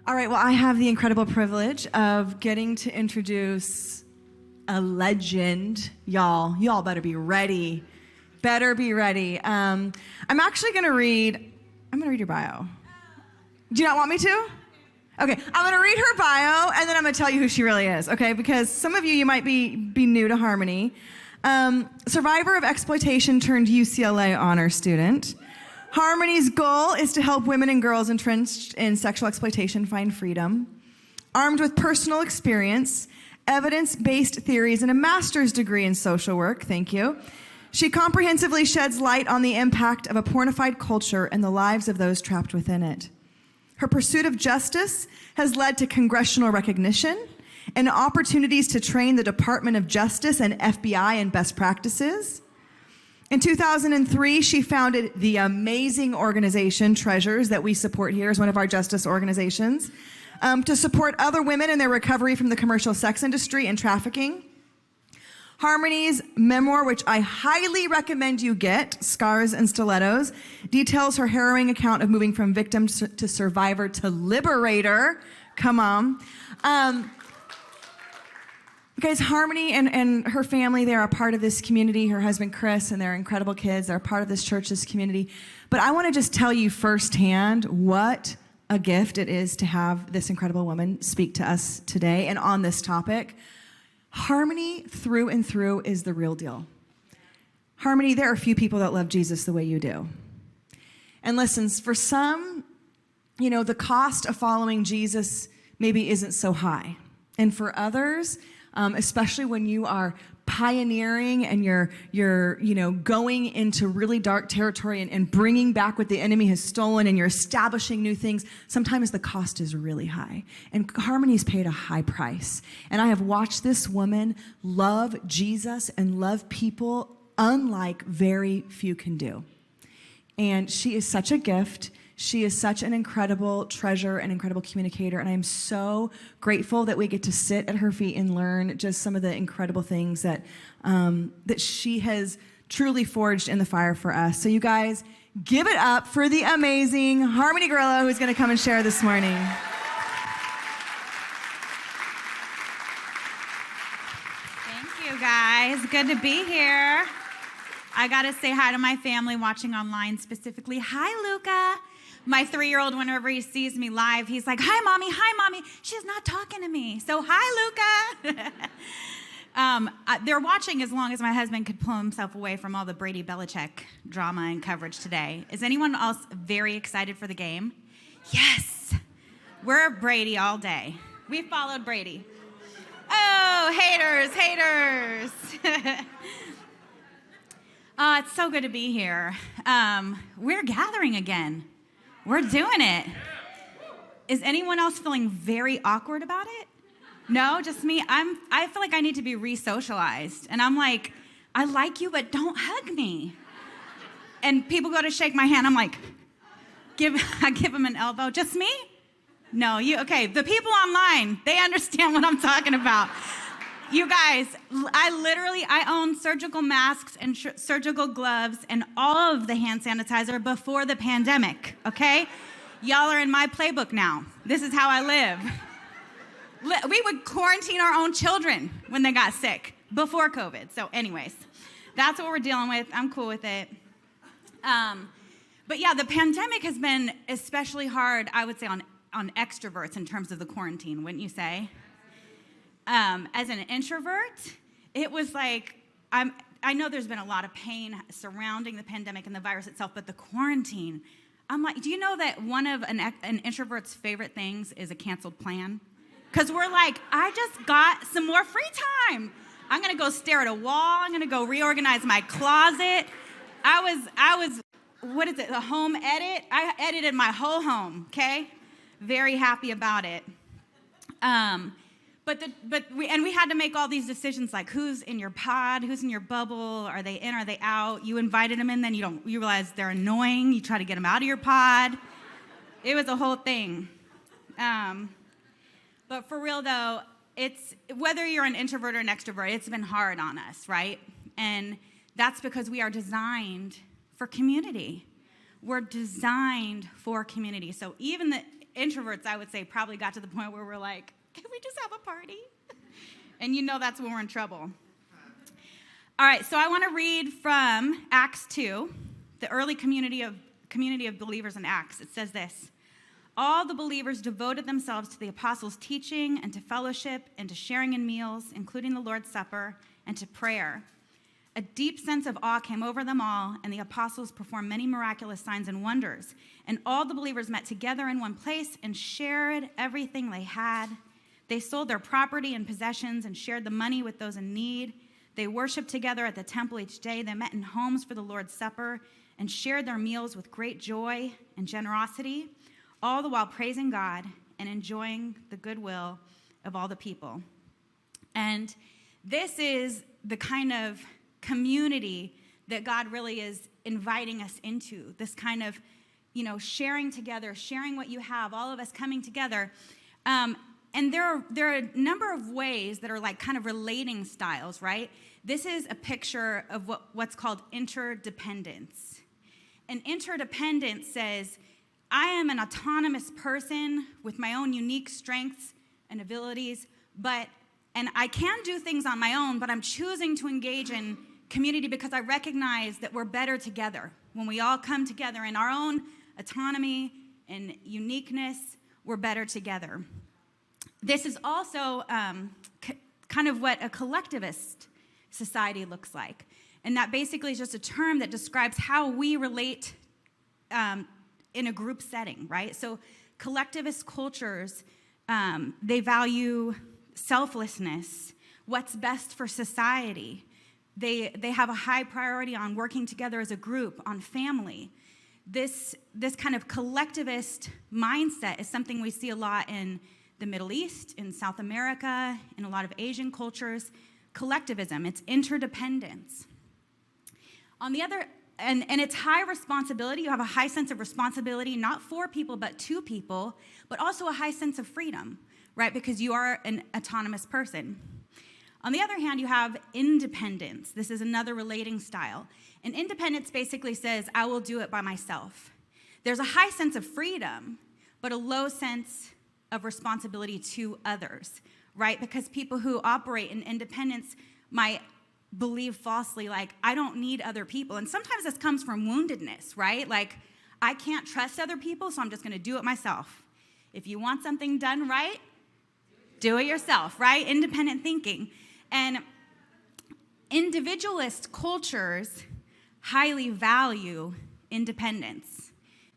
All right, well, I have the incredible privilege of getting to introduce a legend. Y'all better be ready. Better be ready. I'm actually going to read your bio. Do you not want me to? Okay, I'm going to read her bio, and then I'm going to tell you who she really is, okay? Because some of you might be new to Harmony. Survivor of exploitation turned UCLA honor student. Harmony's goal is to help women and girls entrenched in sexual exploitation find freedom. Armed with personal experience, evidence-based theories, and a master's degree in social work, thank you, she comprehensively sheds light on the impact of a pornified culture and the lives of those trapped within it. Her pursuit of justice has led to congressional recognition and opportunities to train the Department of Justice and FBI in best practices. In 2003, she founded the amazing organization Treasures that we support here as one of our justice organizations to support other women in their recovery from the commercial sex industry and trafficking. Harmony's memoir, which I highly recommend you get, Scars and Stilettos, details her harrowing account of moving from victim to survivor to liberator. Come on. Guys, Harmony and her family, they're a part of this community. Her husband, Chris, and their incredible kids, they're a part of this church, this community. But I want to just tell you firsthand what a gift it is to have this incredible woman speak to us today and on this topic. Harmony, through and through, is the real deal. Harmony, there are few people that love Jesus the way you do. And listen, for some, the cost of following Jesus maybe isn't so high. And for others, especially when you are pioneering and you're going into really dark territory and bringing back what the enemy has stolen and you're establishing new things, sometimes the cost is really high. And Harmony's paid a high price. And I have watched this woman love Jesus and love people unlike very few can do. And she is such a gift. She is such an incredible treasure and incredible communicator, and I'm so grateful that we get to sit at her feet and learn just some of the incredible things that she has truly forged in the fire for us. So you guys, give it up for the amazing Harmony Grillo, who's going to come and share this morning. Thank you, guys. Good to be here. I got to say hi to my family watching online, specifically. Hi, Luca. My 3-year-old, whenever he sees me live, he's like, hi, mommy. She's not talking to me. So, hi, Luca. They're watching as long as my husband could pull himself away from all the Brady Belichick drama and coverage today. Is anyone else very excited for the game? Yes. We're Brady all day. We followed Brady. Oh, haters. It's so good to be here. We're gathering again. We're doing it. Is anyone else feeling very awkward about it? No, just me? I feel like I need to be re-socialized. And I'm like, I like you, but don't hug me. And people go to shake my hand. I'm like, I give them an elbow. Just me? No, you, okay. The people online, they understand what I'm talking about. You guys, I own surgical masks and surgical gloves and all of the hand sanitizer before the pandemic, okay? Y'all are in my playbook now. This is how I live. We would quarantine our own children when they got sick before COVID. So anyways, that's what we're dealing with. I'm cool with it. But yeah, the pandemic has been especially hard, I would say, on extroverts in terms of the quarantine, wouldn't you say? As an introvert, it was like, I know there's been a lot of pain surrounding the pandemic and the virus itself, but the quarantine, I'm like, do you know that one of an introvert's favorite things is a canceled plan? Because we're like, I just got some more free time. I'm going to go stare at a wall. I'm going to go reorganize my closet. I was, what is it, a home edit? I edited my whole home, okay? Very happy about it. But we had to make all these decisions, like who's in your pod, who's in your bubble, are they in, are they out? You invited them in, then you realize they're annoying. You try to get them out of your pod. It was a whole thing. But for real though, it's whether you're an introvert or an extrovert, it's been hard on us, right? And that's because we are designed for community. We're designed for community. So even introverts, I would say, probably got to the point where we're like, can we just have a party? And that's when we're in trouble. All right, so I want to read from Acts 2, the early community of believers in Acts. It says this: all the believers devoted themselves to the apostles' teaching and to fellowship and to sharing in meals, including the Lord's Supper, and to prayer. A deep sense of awe came over them all, and the apostles performed many miraculous signs and wonders. And all the believers met together in one place and shared everything they had. They sold their property and possessions and shared the money with those in need. They worshiped together at the temple each day. They met in homes for the Lord's Supper and shared their meals with great joy and generosity, all the while praising God and enjoying the goodwill of all the people. And this is the kind of community that God really is inviting us into, this kind of, sharing together, sharing what you have, all of us coming together. And there are a number of ways that are like kind of relating styles, right? This is a picture of what's called interdependence. And interdependence says, I am an autonomous person with my own unique strengths and abilities, and I can do things on my own, but I'm choosing to engage in community because I recognize that we're better together. When we all come together in our own autonomy and uniqueness, we're better together. This is also kind of what a collectivist society looks like. And that basically is just a term that describes how we relate in a group setting, right? So collectivist cultures, they value selflessness, what's best for society. They have a high priority on working together as a group, on family. This kind of collectivist mindset is something we see a lot in the Middle East, in South America, in a lot of Asian cultures. Collectivism, it's interdependence. On the other, and it's high responsibility. You have a high sense of responsibility, not for people, but to people, but also a high sense of freedom, right? Because you are an autonomous person. On the other hand, you have independence. This is another relating style. And independence basically says, I will do it by myself. There's a high sense of freedom, but a low sense of responsibility to others, right? Because people who operate in independence might believe falsely, like, I don't need other people. And sometimes this comes from woundedness, right? Like, I can't trust other people, so I'm just going to do it myself. If you want something done right, do it yourself, right? Independent thinking. And individualist cultures highly value independence.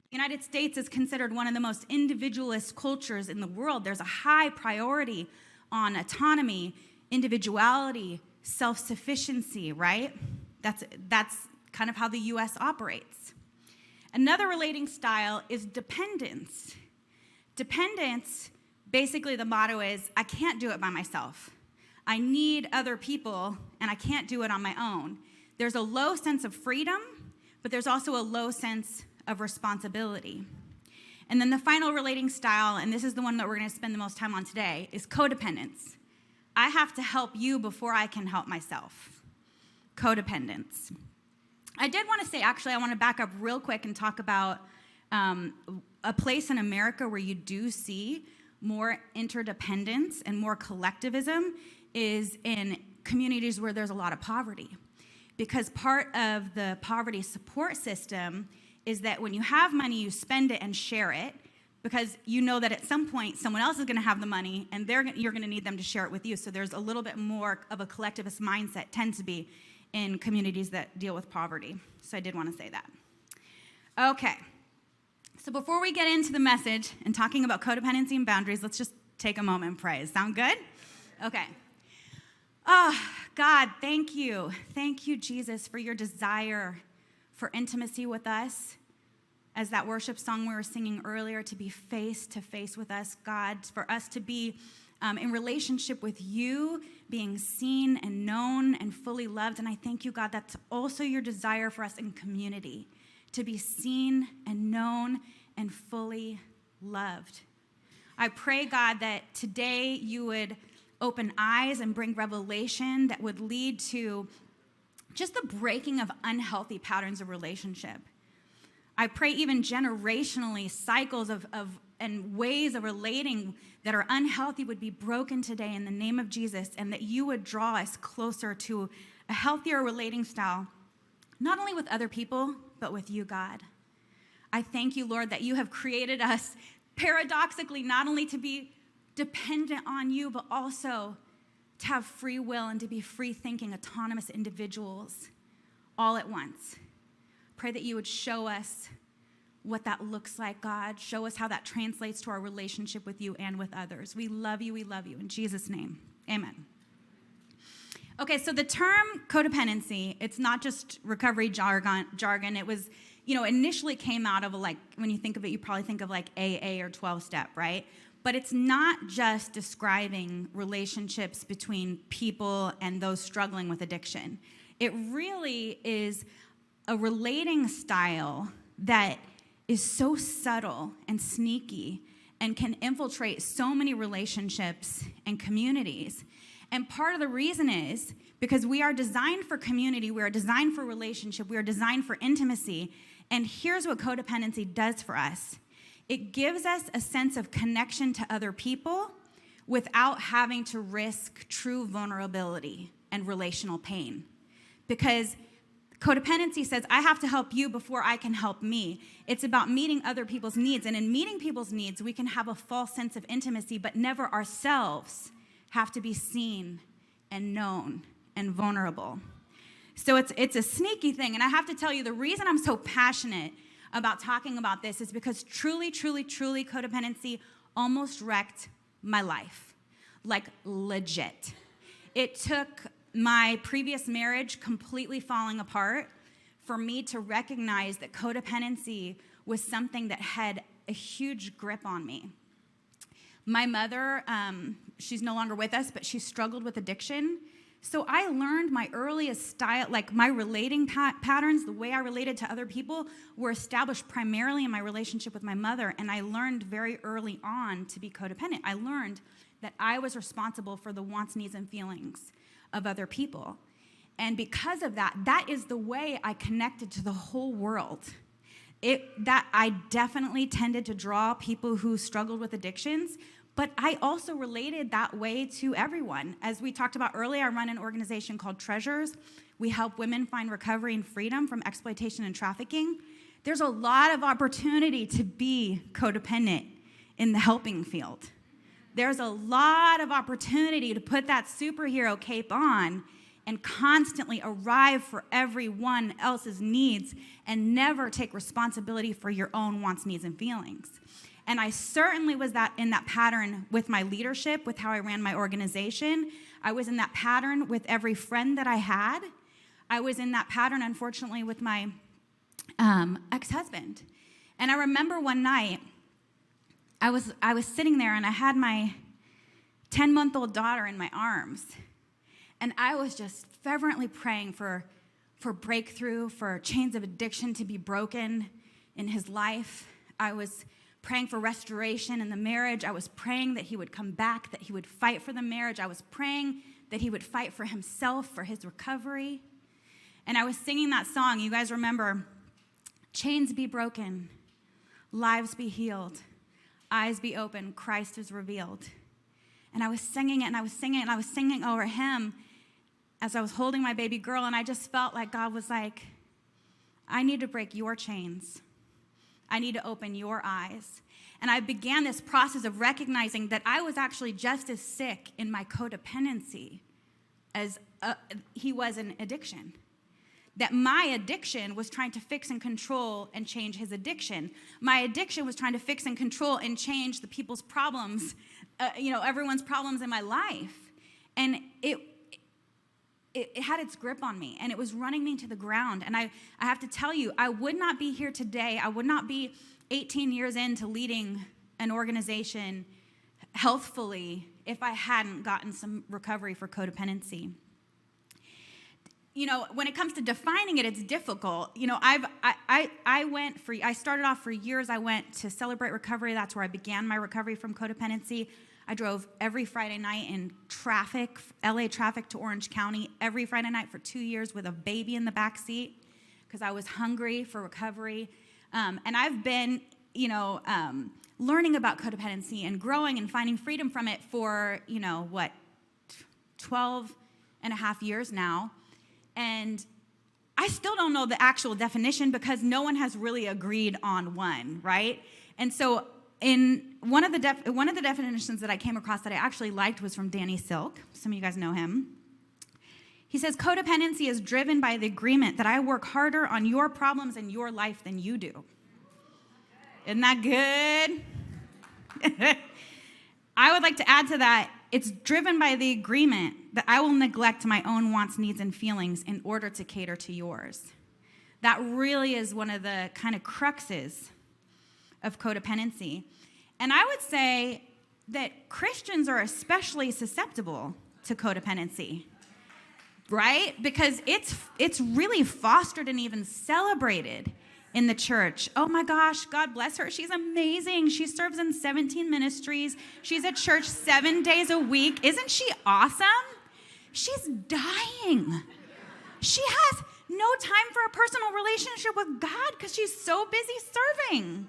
The United States is considered one of the most individualist cultures in the world. There's a high priority on autonomy, individuality, self-sufficiency, right? That's kind of how the U.S. operates. Another relating style is dependence. Dependence, basically the motto is, I can't do it by myself. I need other people, and I can't do it on my own. There's a low sense of freedom, but there's also a low sense of responsibility. And then the final relating style, and this is the one that we're going to spend the most time on today, is codependence. I have to help you before I can help myself. Codependence. I did want to say, actually, I want to back up real quick and talk about a place in America where you do see more interdependence and more collectivism is in communities where there's a lot of poverty. Because part of the poverty support system is that when you have money, you spend it and share it, because you know that at some point someone else is going to have the money and you're going to need them to share it with you. So there's a little bit more of a collectivist mindset tends to be in communities that deal with poverty. So I did want to say that. Okay. So before we get into the message and talking about codependency and boundaries, let's just take a moment and pray. Sound good? Okay. Oh, God, thank you. Thank you, Jesus, for your desire for intimacy with us. As that worship song we were singing earlier, to be face to face with us, God, for us to be in relationship with you, being seen and known and fully loved. And I thank you, God, that's also your desire for us in community, to be seen and known and fully loved. I pray, God, that today you would open eyes and bring revelation that would lead to just the breaking of unhealthy patterns of relationship. I pray even generationally, cycles of and ways of relating that are unhealthy would be broken today in the name of Jesus, and that you would draw us closer to a healthier relating style, not only with other people, but with you, God. I thank you, Lord, that you have created us paradoxically not only to be dependent on you, but also to have free will and to be free-thinking, autonomous individuals all at once. Pray that you would show us what that looks like, God. Show us how that translates to our relationship with you and with others. We love you. We love you. In Jesus' name, amen. Okay, so the term codependency, it's not just recovery jargon. It was, initially came out of when you think of it, you probably think of like AA or 12-step, right? But it's not just describing relationships between people and those struggling with addiction. It really is a relating style that is so subtle and sneaky and can infiltrate so many relationships and communities. And part of the reason is because we are designed for community, we are designed for relationship, we are designed for intimacy. And here's what codependency does for us. It gives us a sense of connection to other people without having to risk true vulnerability and relational pain. Because codependency says, I have to help you before I can help me. It's about meeting other people's needs. And in meeting people's needs, we can have a false sense of intimacy, but never ourselves have to be seen and known and vulnerable. So it's a sneaky thing. And I have to tell you, the reason I'm so passionate about talking about this is because truly, truly, truly, codependency almost wrecked my life. Like, legit. It took my previous marriage completely falling apart for me to recognize that codependency was something that had a huge grip on me. My mother, she's no longer with us, but she struggled with addiction. So I learned my earliest style, like my relating patterns, the way I related to other people, were established primarily in my relationship with my mother. And I learned very early on to be codependent. I learned that I was responsible for the wants, needs, and feelings of other people. And because of that, that is the way I connected to the whole world. That I definitely tended to draw people who struggled with addictions, but I also related that way to everyone. As we talked about earlier, I run an organization called Treasures. We help women find recovery and freedom from exploitation and trafficking. There's a lot of opportunity to be codependent in the helping field. There's a lot of opportunity to put that superhero cape on and constantly arrive for everyone else's needs and never take responsibility for your own wants, needs, and feelings. And I certainly was in that pattern with my leadership, with how I ran my organization. I was in that pattern with every friend that I had. I was in that pattern, unfortunately, with my ex-husband. And I remember one night, I was sitting there and I had my 10-month-old daughter in my arms. And I was just fervently praying for breakthrough, for chains of addiction to be broken in his life. I was praying for restoration in the marriage. I was praying that he would come back, that he would fight for the marriage. I was praying that he would fight for himself, for his recovery. And I was singing that song. You guys remember, chains be broken, lives be healed, eyes be open, Christ is revealed. And I was singing it, and I was singing it, and I was singing over him as I was holding my baby girl, and I just felt like God was like, I need to break your chains. I need to open your eyes. And I began this process of recognizing that I was actually just as sick in my codependency as he was in addiction. That my addiction was trying to fix and control and change his addiction. My addiction was trying to fix and control and change the people's problems, everyone's problems in my life. And it had its grip on me, and it was running me to the ground. And I have to tell you, I would not be here today. I would not be 18 years into leading an organization healthfully if I hadn't gotten some recovery for codependency. When it comes to defining it, it's difficult. I started off for years. I went to Celebrate Recovery. That's where I began my recovery from codependency. I drove every Friday night in traffic, LA traffic to Orange County, every Friday night for 2 years with a baby in the back seat because I was hungry for recovery. And I've been, learning about codependency and growing and finding freedom from it for, 12 and a half years now. And I still don't know the actual definition because no one has really agreed on one, right? And so in one of the definitions that I came across that I actually liked was from Danny Silk. Some of you guys know him. He says, codependency is driven by the agreement that I work harder on your problems in your life than you do. Isn't that good? I would like to add to that, it's driven by the agreement that I will neglect my own wants, needs, and feelings in order to cater to yours. That really is one of the kind of cruxes of codependency. And I would say that Christians are especially susceptible to codependency, right? Because it's really fostered and even celebrated in the church. Oh my gosh, God bless her. She's amazing. She serves in 17 ministries. She's at church 7 days a week. Isn't she awesome? She's dying. She has no time for a personal relationship with God because she's so busy serving,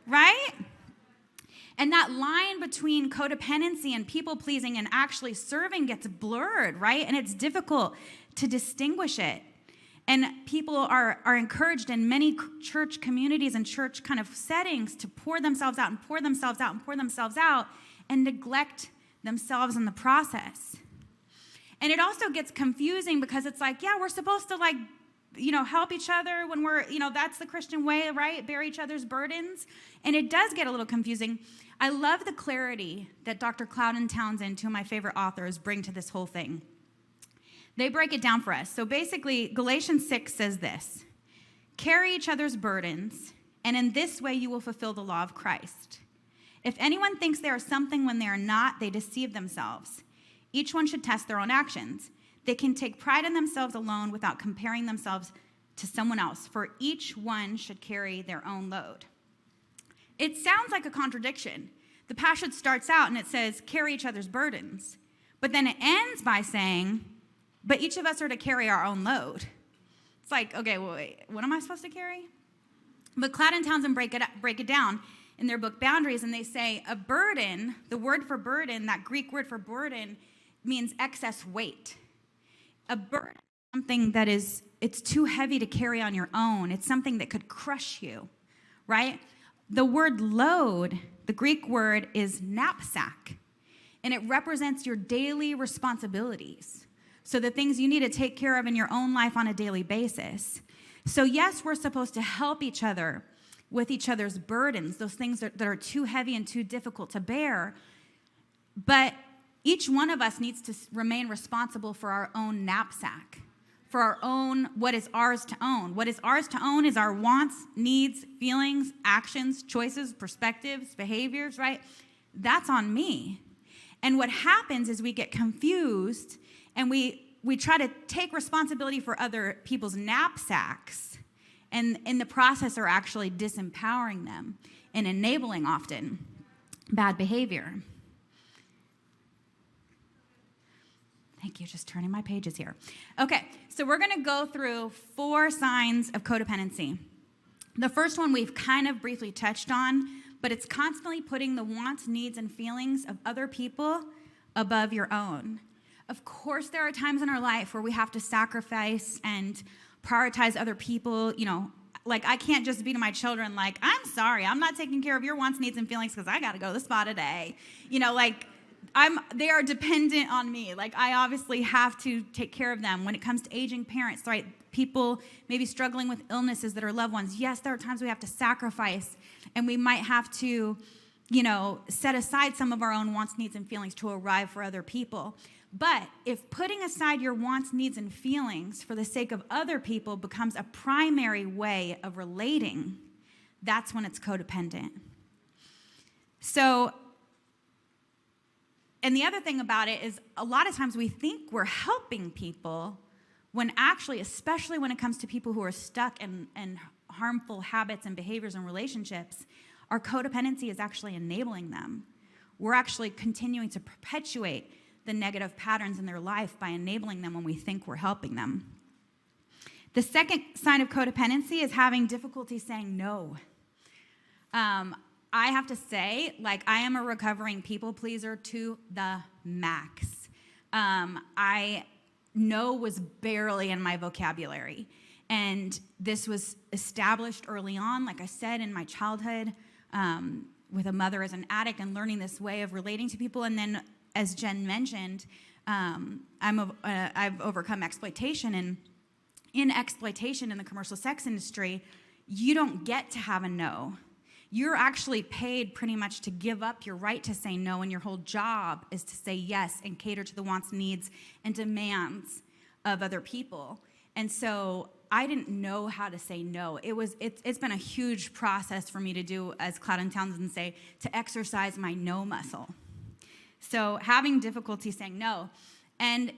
right? And that line between codependency and people-pleasing and actually serving gets blurred, right? And it's difficult to distinguish it. And people are encouraged in many church communities and church kind of settings to pour themselves out and pour themselves out and pour themselves out and neglect themselves in the process. And it also gets confusing because it's like, yeah, we're supposed to help each other when we're, that's the Christian way, right? Bear each other's burdens. And it does get a little confusing. I love the clarity that Dr. Cloud and Townsend, two of my favorite authors, bring to this whole thing. They break it down for us. So basically, Galatians 6 says this: carry each other's burdens, and in this way you will fulfill the law of Christ. If anyone thinks they are something when they are not, they deceive themselves. Each one should test their own actions. They can take pride in themselves alone without comparing themselves to someone else, for each one should carry their own load. It sounds like a contradiction. The passage starts out and it says, carry each other's burdens. But then it ends by saying, but each of us are to carry our own load. It's like, okay, wait, what am I supposed to carry? But Cloud and Townsend break it down in their book Boundaries, and they say a burden, the word for burden, that Greek word for burden, means excess weight. A burden is something that it's too heavy to carry on your own. It's something that could crush you, right? The word load, the Greek word, is knapsack, and it represents your daily responsibilities. So the things you need to take care of in your own life on a daily basis. So yes, we're supposed to help each other with each other's burdens, those things that are too heavy and too difficult to bear. But each one of us needs to remain responsible for our own knapsack, for our own, what is ours to own. What is ours to own is our wants, needs, feelings, actions, choices, perspectives, behaviors, right? That's on me. And what happens is we get confused and we try to take responsibility for other people's knapsacks, and in the process are actually disempowering them and enabling often bad behavior. Thank you, just turning my pages here. Okay, so we're gonna go through 4 signs of codependency. The first one we've kind of briefly touched on, but it's constantly putting the wants, needs, and feelings of other people above your own. Of course, there are times in our life where we have to sacrifice and prioritize other people. Like I can't just be to my children like, I'm sorry, I'm not taking care of your wants, needs, and feelings because I got to go to the spa today. They are dependent on me. Like I obviously have to take care of them. When it comes to aging parents, right? People maybe struggling with illnesses that are loved ones. Yes, there are times we have to sacrifice, and we might have to, set aside some of our own wants, needs, and feelings to arrive for other people. But if putting aside your wants, needs, and feelings for the sake of other people becomes a primary way of relating, that's when it's codependent. So, and the other thing about it is a lot of times we think we're helping people when actually, especially when it comes to people who are stuck in harmful habits and behaviors and relationships, our codependency is actually enabling them. We're actually continuing to perpetuate the negative patterns in their life by enabling them when we think we're helping them. The second sign of codependency is having difficulty saying no. I have to say, like, I am a recovering people pleaser to the max. No was barely in my vocabulary. And this was established early on, like I said, in my childhood, with a mother as an addict and learning this way of relating to people. And then, as Jen mentioned, I've overcome exploitation. And in exploitation in the commercial sex industry, you don't get to have a no. You're actually paid pretty much to give up your right to say no, and your whole job is to say yes and cater to the wants, needs, and demands of other people. And so I didn't know how to say no. It's been a huge process for me to do, as Cloud and Townsend say, to exercise my no muscle. So having difficulty saying no. And,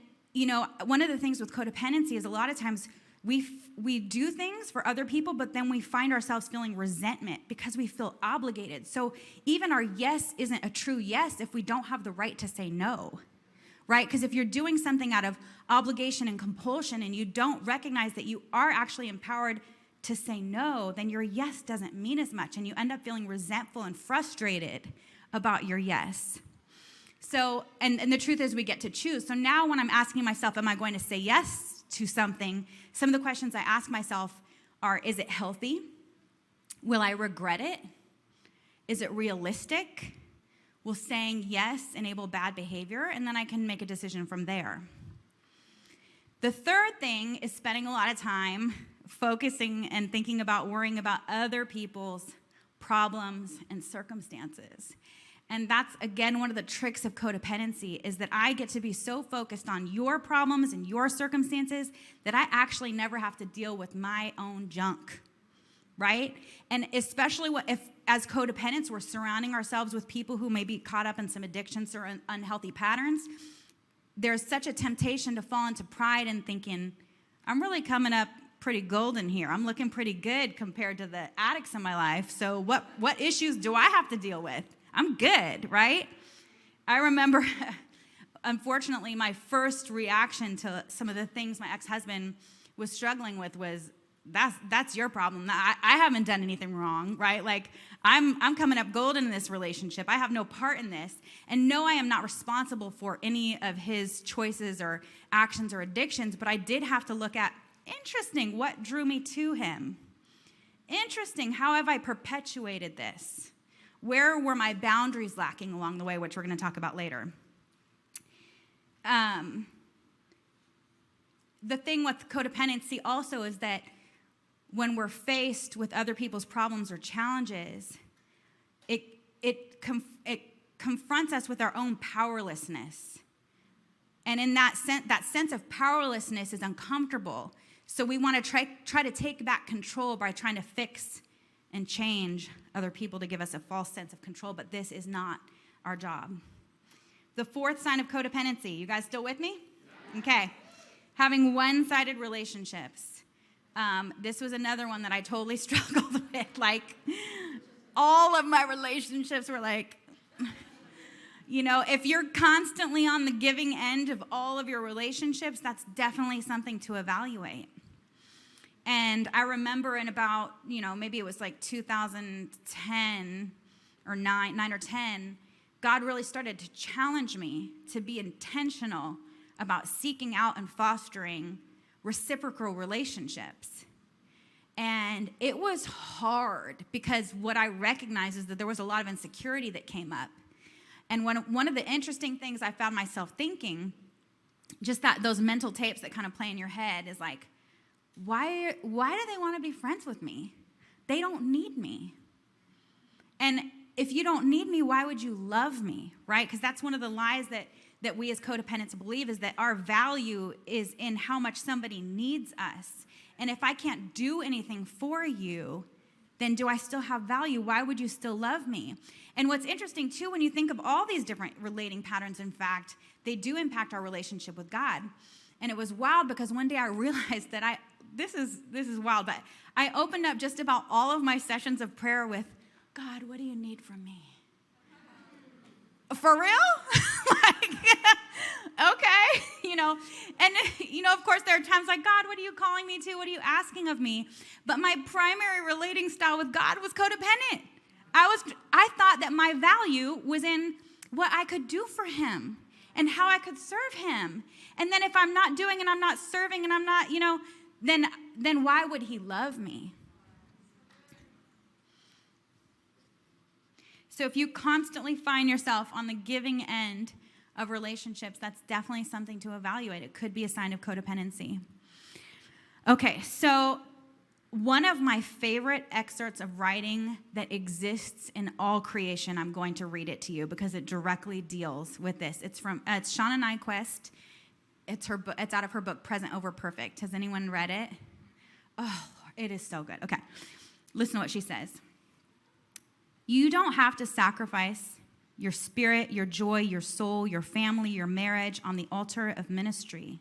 one of the things with codependency is a lot of times we do things for other people, but then we find ourselves feeling resentment because we feel obligated. So even our yes isn't a true yes if we don't have the right to say no, right? Because if you're doing something out of obligation and compulsion and you don't recognize that you are actually empowered to say no, then your yes doesn't mean as much, and you end up feeling resentful and frustrated about your yes. So, and the truth is we get to choose. So now when I'm asking myself, am I going to say yes to something, some of the questions I ask myself are, is it healthy? Will I regret it? Is it realistic? Will saying yes enable bad behavior? And then I can make a decision from there. The third thing is spending a lot of time focusing and thinking about worrying about other people's problems and circumstances. And that's, again, one of the tricks of codependency is that I get to be so focused on your problems and your circumstances that I actually never have to deal with my own junk, right? And especially if, as codependents, we're surrounding ourselves with people who may be caught up in some addictions or unhealthy patterns, there's such a temptation to fall into pride and thinking, I'm really coming up pretty golden here. I'm looking pretty good compared to the addicts in my life. So what issues do I have to deal with? I'm good, right? I remember, unfortunately, my first reaction to some of the things my ex-husband was struggling with was, that's your problem. I haven't done anything wrong, right? Like, I'm coming up golden in this relationship. I have no part in this. And no, I am not responsible for any of his choices or actions or addictions, but I did have to look at, interesting, what drew me to him? Interesting, how have I perpetuated this? Where were my boundaries lacking along the way, which we're going to talk about later? The thing with codependency also is that when we're faced with other people's problems or challenges, it confronts us with our own powerlessness. And in that sense of powerlessness is uncomfortable. So we want to try to take back control by trying to fix and change other people to give us a false sense of control, but this is not our job. The fourth sign of codependency, you guys still with me? Okay. Having one-sided relationships. This was another one that I totally struggled with. Like, all of my relationships were like, if you're constantly on the giving end of all of your relationships, that's definitely something to evaluate. And I remember in about, maybe it was like 2010 or 9 or 10, God really started to challenge me to be intentional about seeking out and fostering reciprocal relationships. And it was hard because what I recognized is that there was a lot of insecurity that came up. And one of the interesting things I found myself thinking, just those mental tapes that kind of play in your head is like, why do they want to be friends with me? They don't need me. And if you don't need me, why would you love me, right? Because that's one of the lies that we as codependents believe, is that our value is in how much somebody needs us. And if I can't do anything for you, then do I still have value? Why would you still love me? And what's interesting, too, when you think of all these different relating patterns, in fact, they do impact our relationship with God. And it was wild because one day I realized that this is wild, but I opened up just about all of my sessions of prayer with, God, what do you need from me? For real? Okay, and of course there are times like, God, what are you calling me to? What are you asking of me? But my primary relating style with God was codependent. I thought that my value was in what I could do for him and how I could serve him. And then if I'm not doing and I'm not serving and I'm not, then why would he love me? So if you constantly find yourself on the giving end of relationships, that's definitely something to evaluate. It could be a sign of codependency. Okay, so one of my favorite excerpts of writing that exists in all creation, I'm going to read it to you because it directly deals with this. It's Shauna Nyquist. It's out of her book, Present Over Perfect. Has anyone read it? Oh, Lord, it is so good. Okay, listen to what she says. You don't have to sacrifice your spirit, your joy, your soul, your family, your marriage on the altar of ministry.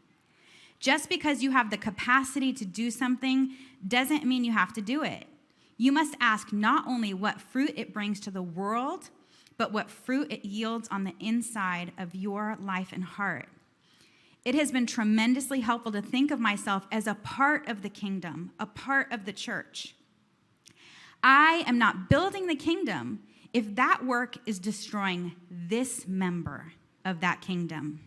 Just because you have the capacity to do something doesn't mean you have to do it. You must ask not only what fruit it brings to the world, but what fruit it yields on the inside of your life and heart. It has been tremendously helpful to think of myself as a part of the kingdom, a part of the church. I am not building the kingdom if that work is destroying this member of that kingdom.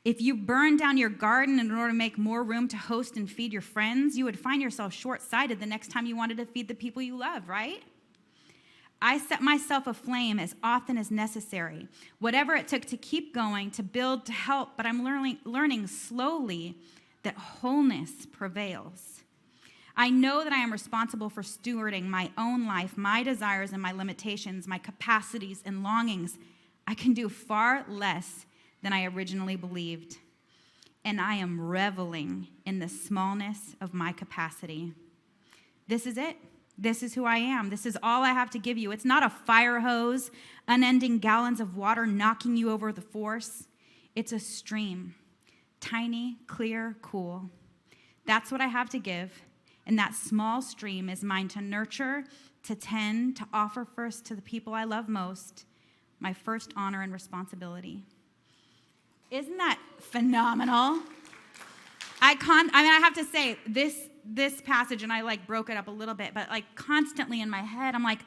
If you burn down your garden in order to make more room to host and feed your friends, you would find yourself short-sighted the next time you wanted to feed the people you love, right? I set myself aflame as often as necessary, whatever it took to keep going, to build, to help, but I'm learning slowly that wholeness prevails. I know that I am responsible for stewarding my own life, my desires and my limitations, my capacities and longings. I can do far less than I originally believed, and I am reveling in the smallness of my capacity. This is it. This is who I am. This is all I have to give you. It's not a fire hose, unending gallons of water knocking you over the force. It's a stream, tiny, clear, cool. That's what I have to give. And that small stream is mine to nurture, to tend, to offer first to the people I love most, my first honor and responsibility. Isn't that phenomenal? I have to say, this passage, and I broke it up a little bit, but constantly in my head, I'm like,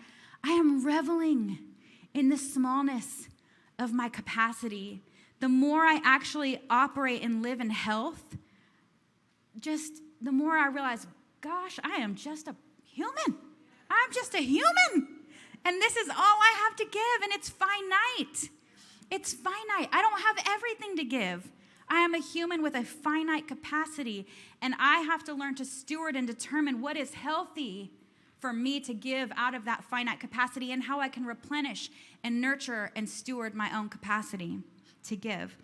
I am reveling in the smallness of my capacity. The more I actually operate and live in health, just the more I realize, gosh, I am just a human. I'm just a human. And this is all I have to give, and it's finite. It's finite. I don't have everything to give. I am a human with a finite capacity, and I have to learn to steward and determine what is healthy for me to give out of that finite capacity and how I can replenish and nurture and steward my own capacity to give.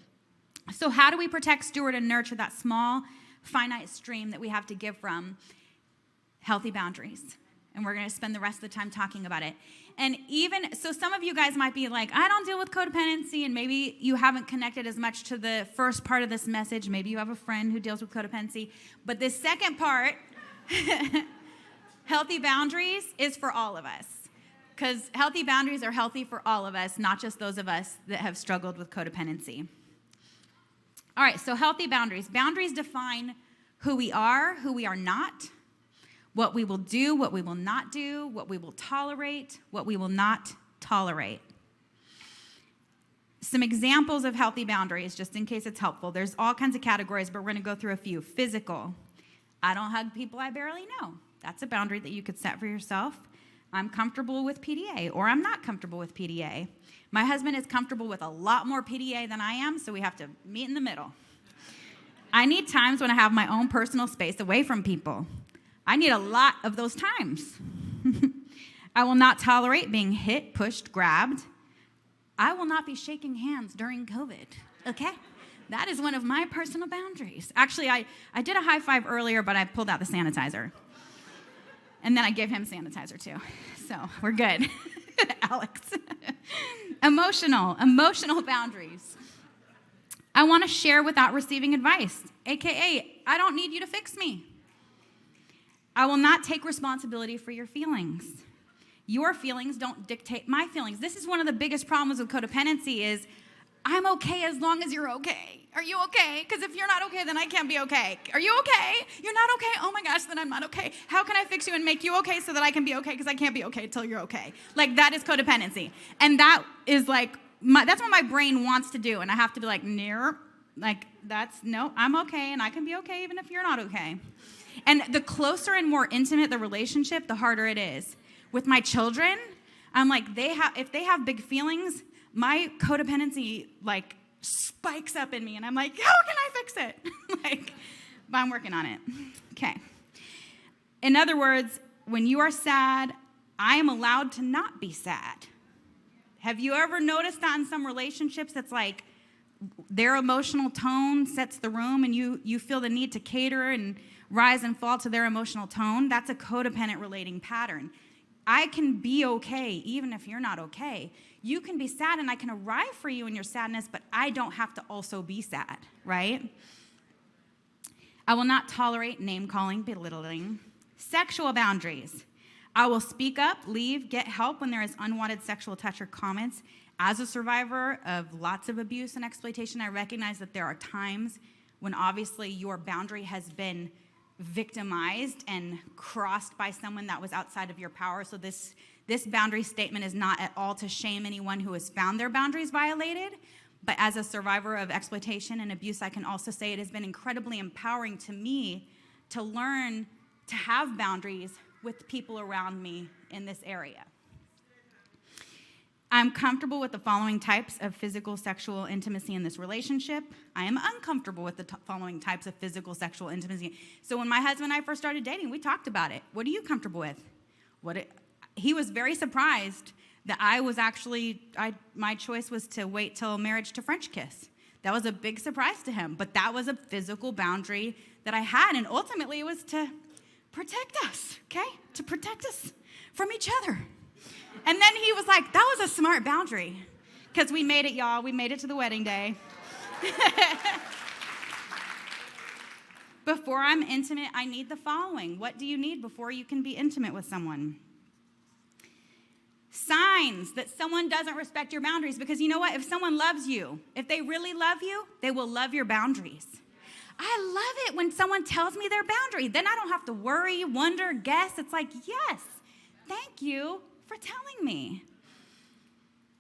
So how do we protect, steward, and nurture that small, finite stream that we have to give from? Healthy boundaries. And we're going to spend the rest of the time talking about it. And so some of you guys might be like, I don't deal with codependency, and maybe you haven't connected as much to the first part of this message. Maybe you have a friend who deals with codependency. But this second part, healthy boundaries, is for all of us. Because healthy boundaries are healthy for all of us, not just those of us that have struggled with codependency. All right, so healthy boundaries. Boundaries define who we are not, what we will do, what we will not do, what we will tolerate, what we will not tolerate. Some examples of healthy boundaries, just in case it's helpful. There's all kinds of categories, but we're going to go through a few. Physical. I don't hug people I barely know. That's a boundary that you could set for yourself. I'm comfortable with PDA, or I'm not comfortable with PDA. My husband is comfortable with a lot more PDA than I am, so we have to meet in the middle. I need times when I have my own personal space away from people. I need a lot of those times. I will not tolerate being hit, pushed, grabbed. I will not be shaking hands during COVID, okay? That is one of my personal boundaries. Actually, I did a high five earlier, but I pulled out the sanitizer. And then I gave him sanitizer too. So we're good. Alex. Emotional boundaries. I want to share without receiving advice, AKA, I don't need you to fix me. I will not take responsibility for your feelings. Your feelings don't dictate my feelings. This is one of the biggest problems with codependency is I'm okay as long as you're okay. Are you okay? Because if you're not okay, then I can't be okay. Are you okay? You're not okay? Oh my gosh, then I'm not okay. How can I fix you and make you okay so that I can be okay? Because I can't be okay until you're okay. Like, that is codependency. And that is like, that's what my brain wants to do. And I have to be like, no, I'm okay and I can be okay even if you're not okay. And the closer and more intimate the relationship, the harder it is. With my children, I'm like, if they have big feelings, my codependency like spikes up in me, and I'm like, how can I fix it? But I'm working on it. Okay. In other words, when you are sad, I am allowed to not be sad. Have you ever noticed that in some relationships? That's like their emotional tone sets the room, and you feel the need to cater and rise and fall to their emotional tone. That's a codependent relating pattern. I can be okay even if you're not okay. You can be sad and I can arrive for you in your sadness, but I don't have to also be sad, right? I will not tolerate name-calling, belittling. Sexual boundaries. I will speak up, leave, get help when there is unwanted sexual touch or comments. As a survivor of lots of abuse and exploitation, I recognize that there are times when obviously your boundary has been victimized and crossed by someone that was outside of your power. So this boundary statement is not at all to shame anyone who has found their boundaries violated. But as a survivor of exploitation and abuse, I can also say it has been incredibly empowering to me to learn to have boundaries with people around me in this area. I'm comfortable with the following types of physical sexual intimacy in this relationship. I am uncomfortable with the following types of physical sexual intimacy. So when my husband and I first started dating, we talked about it. What are you comfortable with? He was very surprised that my choice was to wait till marriage to French kiss. That was a big surprise to him, but that was a physical boundary that I had, and ultimately it was to protect us, okay? To protect us from each other. And then he was like, that was a smart boundary. Because we made it, y'all. We made it to the wedding day. Before I'm intimate, I need the following. What do you need before you can be intimate with someone? Signs that someone doesn't respect your boundaries. Because you know what? If someone loves you, if they really love you, they will love your boundaries. I love it when someone tells me their boundary. Then I don't have to worry, wonder, guess. It's like, yes, thank you for telling me.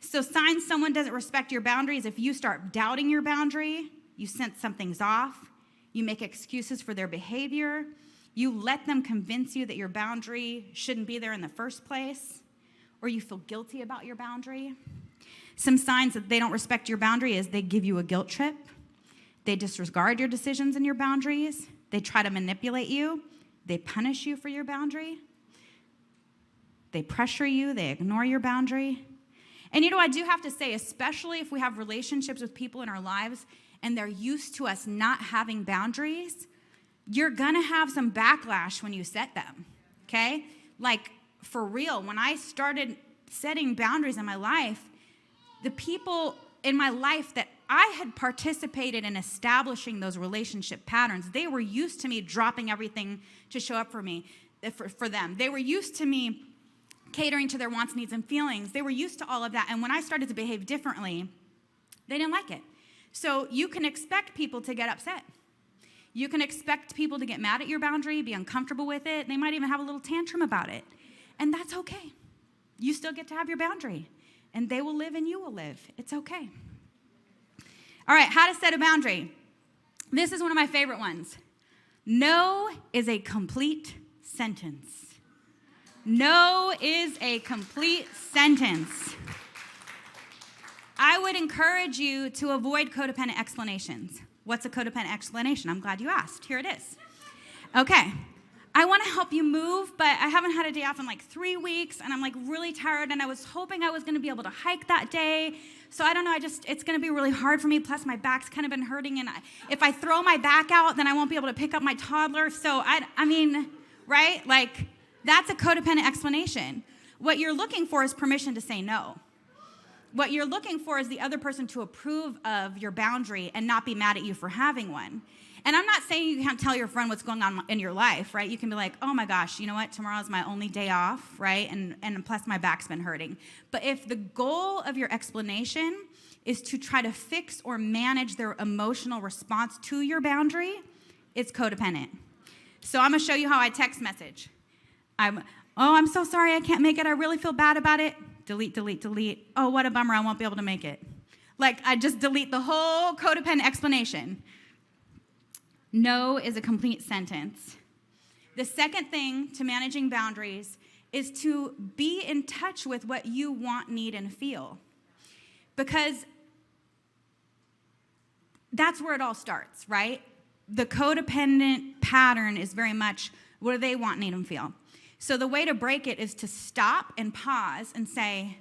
So signs someone doesn't respect your boundaries: if you start doubting your boundary, you sense something's off, you make excuses for their behavior, you let them convince you that your boundary shouldn't be there in the first place, or you feel guilty about your boundary. Some signs that they don't respect your boundary is they give you a guilt trip, they disregard your decisions and your boundaries, they try to manipulate you, they punish you for your boundary, they pressure you, they ignore your boundary. And I do have to say, especially if we have relationships with people in our lives and they're used to us not having boundaries, you're gonna have some backlash when you set them, okay? Like, for real, when I started setting boundaries in my life, the people in my life that I had participated in establishing those relationship patterns, they were used to me dropping everything to show up for me, for them. They were used to me catering to their wants, needs, and feelings. They were used to all of that. And when I started to behave differently, they didn't like it. So you can expect people to get upset. You can expect people to get mad at your boundary, be uncomfortable with it. They might even have a little tantrum about it. And that's okay. You still get to have your boundary. And they will live and you will live. It's okay. All right, how to set a boundary. This is one of my favorite ones. No is a complete sentence. No is a complete sentence. I would encourage you to avoid codependent explanations. What's a codependent explanation? I'm glad you asked. Here it is. Okay. I want to help you move, but I haven't had a day off in like 3 weeks, and I'm like really tired, and I was hoping I was going to be able to hike that day. So I don't know, it's going to be really hard for me. Plus my back's kind of been hurting, and if I throw my back out, then I won't be able to pick up my toddler. So I mean, right? Like, that's a codependent explanation. What you're looking for is permission to say no. What you're looking for is the other person to approve of your boundary and not be mad at you for having one. And I'm not saying you can't tell your friend what's going on in your life, right? You can be like, oh my gosh, you know what? Tomorrow's my only day off, right? And plus my back's been hurting. But if the goal of your explanation is to try to fix or manage their emotional response to your boundary, it's codependent. So I'm going to show you how I text message. I'm so sorry I can't make it. I really feel bad about it. Delete, delete, delete. Oh, what a bummer. I won't be able to make it. Like, I just delete the whole codependent explanation. No is a complete sentence. The second thing to managing boundaries is to be in touch with what you want, need, and feel. Because that's where it all starts, right? The codependent pattern is very much what do they want, need, and feel. So the way to break it is to stop and pause and say,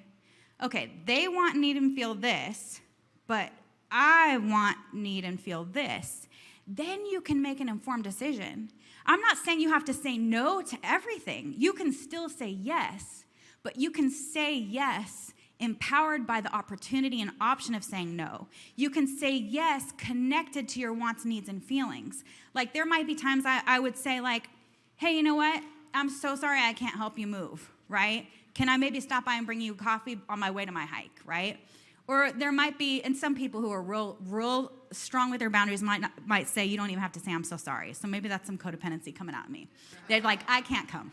okay, they want, need, and feel this, but I want, need, and feel this. Then you can make an informed decision. I'm not saying you have to say no to everything. You can still say yes, but you can say yes empowered by the opportunity and option of saying no. You can say yes connected to your wants, needs, and feelings. Like there might be times I would say like, hey, you know what? I'm so sorry I can't help you move, right? Can I maybe stop by and bring you coffee on my way to my hike, right? Or there might be, and some people who are real strong with their boundaries might say, you don't even have to say, I'm so sorry. So maybe that's some codependency coming at me. They're like, I can't come,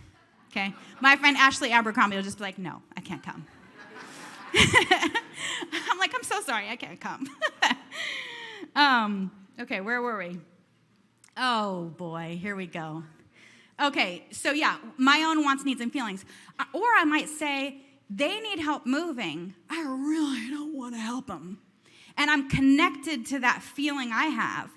okay? My friend Ashley Abercrombie will just be like, no, I can't come. I'm like, I'm so sorry, I can't come. Okay, where were we? Oh, boy, here we go. Okay, so yeah, my own wants, needs, and feelings. Or I might say, they need help moving. I really don't want to help them. And I'm connected to that feeling I have.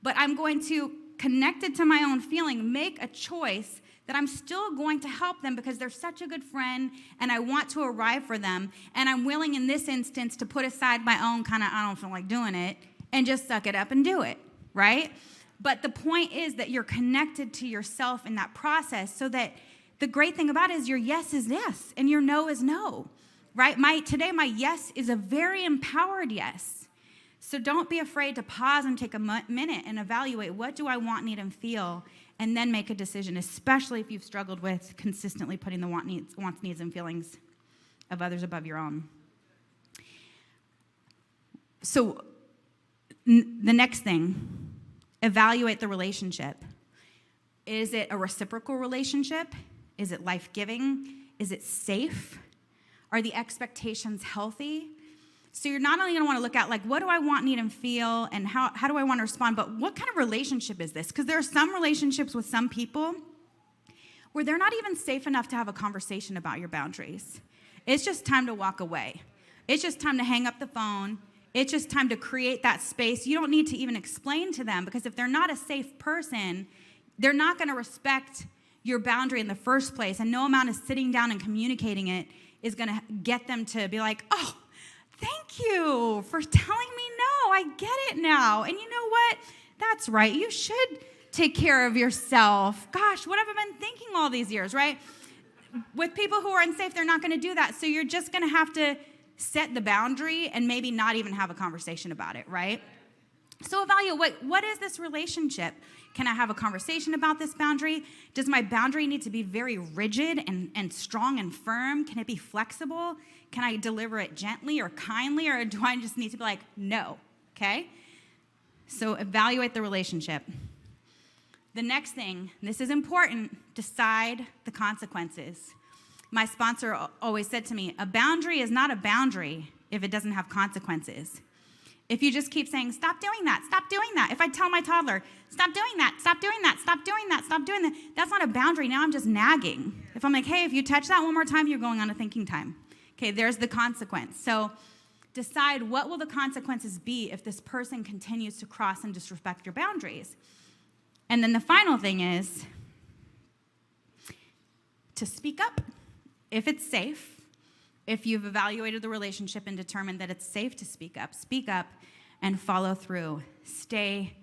But I'm going to, connected to my own feeling, make a choice that I'm still going to help them because they're such a good friend and I want to arrive for them. And I'm willing in this instance to put aside my own kind of, I don't feel like doing it, and just suck it up and do it, right? But the point is that you're connected to yourself in that process so that the great thing about it is your yes is yes and your no is no, right? Today my yes is a very empowered yes. So don't be afraid to pause and take a minute and evaluate what do I want, need, and feel, and then make a decision, especially if you've struggled with consistently putting the wants, needs, and feelings of others above your own. So the next thing, evaluate the relationship. Is it a reciprocal relationship? Is it life-giving? Is it safe? Are the expectations healthy? So you're not only going to want to look at, like, what do I want, need, and feel, and how do I want to respond, but what kind of relationship is this? Because there are some relationships with some people where they're not even safe enough to have a conversation about your boundaries. It's just time to walk away. It's just time to hang up the phone. It's just time to create that space. You don't need to even explain to them, because if they're not a safe person, they're not going to respect your boundary in the first place, and no amount of sitting down and communicating it is going to get them to be like, oh, thank you for telling me no. I get it now. And you know what? That's right. You should take care of yourself. Gosh, what have I been thinking all these years, right? With people who are unsafe, they're not going to do that. So you're just going to have to set the boundary and maybe not even have a conversation about it, right? So evaluate, what is this relationship? Can I have a conversation about this boundary? Does my boundary need to be very rigid and strong and firm? Can it be flexible? Can I deliver it gently or kindly, or do I just need to be like, no, okay? So evaluate the relationship. The next thing, this is important, decide the consequences. My sponsor always said to me, a boundary is not a boundary if it doesn't have consequences. If you just keep saying, stop doing that, stop doing that. If I tell my toddler, stop doing that, stop doing that, stop doing that, stop doing that, that's not a boundary. Now I'm just nagging. If I'm like, hey, if you touch that one more time, you're going on a thinking time. Okay, there's the consequence. So decide, what will the consequences be if this person continues to cross and disrespect your boundaries? And then the final thing is to speak up if it's safe. If you've evaluated the relationship and determined that it's safe to speak up and follow through. Stay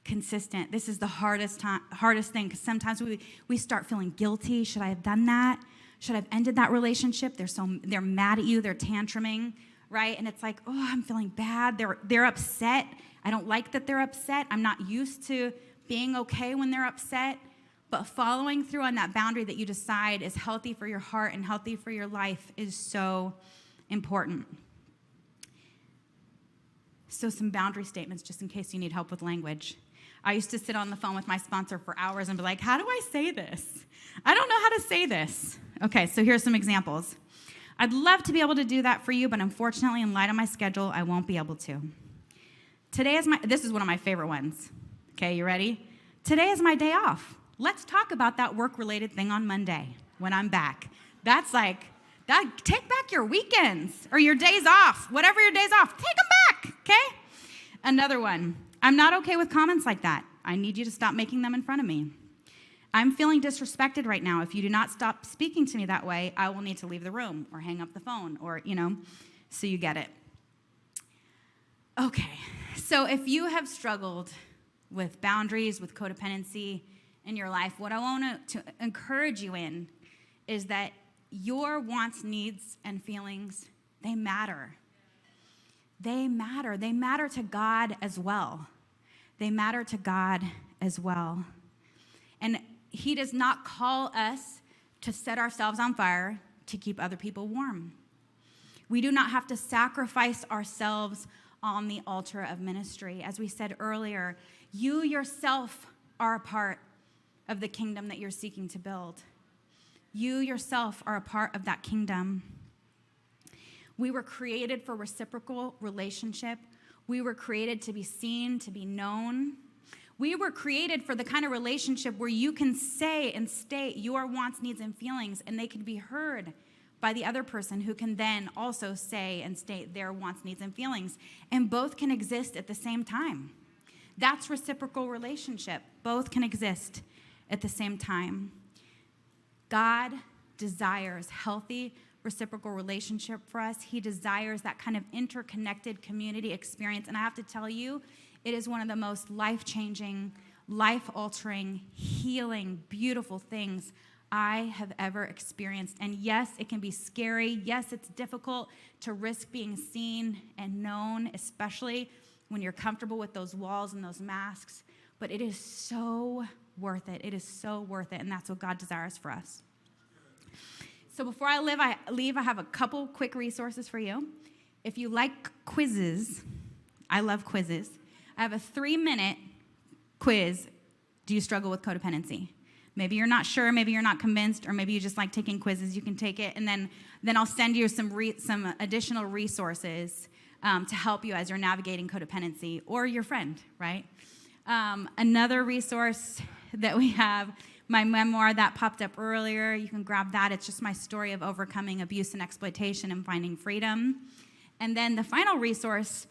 consistent. This is the hardest thing, because sometimes we start feeling guilty. Should I have done that? Should I have ended that relationship? They're mad at you. They're tantruming, right? And it's like, oh, I'm feeling bad. They're upset. I don't like that they're upset. I'm not used to being okay when they're upset. But following through on that boundary that you decide is healthy for your heart and healthy for your life is so important. So some boundary statements, just in case you need help with language. I used to sit on the phone with my sponsor for hours and be like, how do I say this? I don't know how to say this. Okay, so here's some examples. I'd love to be able to do that for you, but unfortunately, in light of my schedule, I won't be able to. This is one of my favorite ones. Okay, you ready? Today is my day off. Let's talk about that work-related thing on Monday when I'm back. That's like, take back your weekends or your days off, whatever your days off, take them back, okay? Another one, I'm not okay with comments like that. I need you to stop making them in front of me. I'm feeling disrespected right now. If you do not stop speaking to me that way, I will need to leave the room or hang up the phone or, so you get it. Okay, so if you have struggled with boundaries, with codependency in your life, what I want to encourage you in is that your wants, needs, and feelings, they matter. They matter. They matter to God as well. They matter to God as well. And He does not call us to set ourselves on fire to keep other people warm. We do not have to sacrifice ourselves on the altar of ministry. As we said earlier, you yourself are a part of the kingdom that you're seeking to build. You yourself are a part of that kingdom. We were created for reciprocal relationship. We were created to be seen, to be known. We were created for the kind of relationship where you can say and state your wants, needs, and feelings, and they can be heard by the other person who can then also say and state their wants, needs, and feelings. And both can exist at the same time. That's reciprocal relationship. Both can exist at the same time. God desires healthy reciprocal relationship for us. He desires that kind of interconnected community experience. And I have to tell you, it is one of the most life-changing, life-altering, healing, beautiful things I have ever experienced. And yes, it can be scary. Yes, it's difficult to risk being seen and known, especially when you're comfortable with those walls and those masks. But it is so worth it. It is so worth it. And that's what God desires for us. So before I leave, I have a couple quick resources for you. If you like quizzes, I love quizzes. I have a 3-minute quiz. Do you struggle with codependency? Maybe you're not sure, maybe you're not convinced, or maybe you just like taking quizzes. You can take it, and then I'll send you some additional resources to help you as you're navigating codependency, or your friend, right? Another resource that we have, my memoir that popped up earlier, you can grab that. It's just my story of overcoming abuse and exploitation and finding freedom. And then the final resource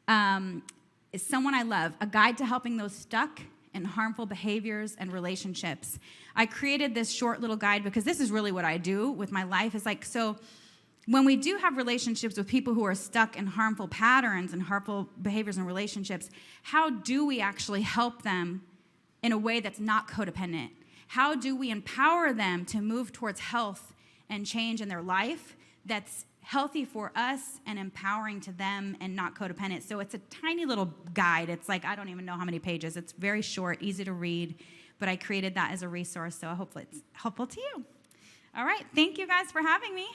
is someone I love, a guide to helping those stuck in harmful behaviors and relationships. I created this short little guide because this is really what I do with my life. It's like, so when we do have relationships with people who are stuck in harmful patterns and harmful behaviors and relationships, how do we actually help them in a way that's not codependent? How do we empower them to move towards health and change in their life that's healthy for us and empowering to them and not codependent? So it's a tiny little guide. It's like, I don't even know how many pages. It's very short, easy to read, but I created that as a resource, so hopefully it's helpful to you. All right, thank you guys for having me.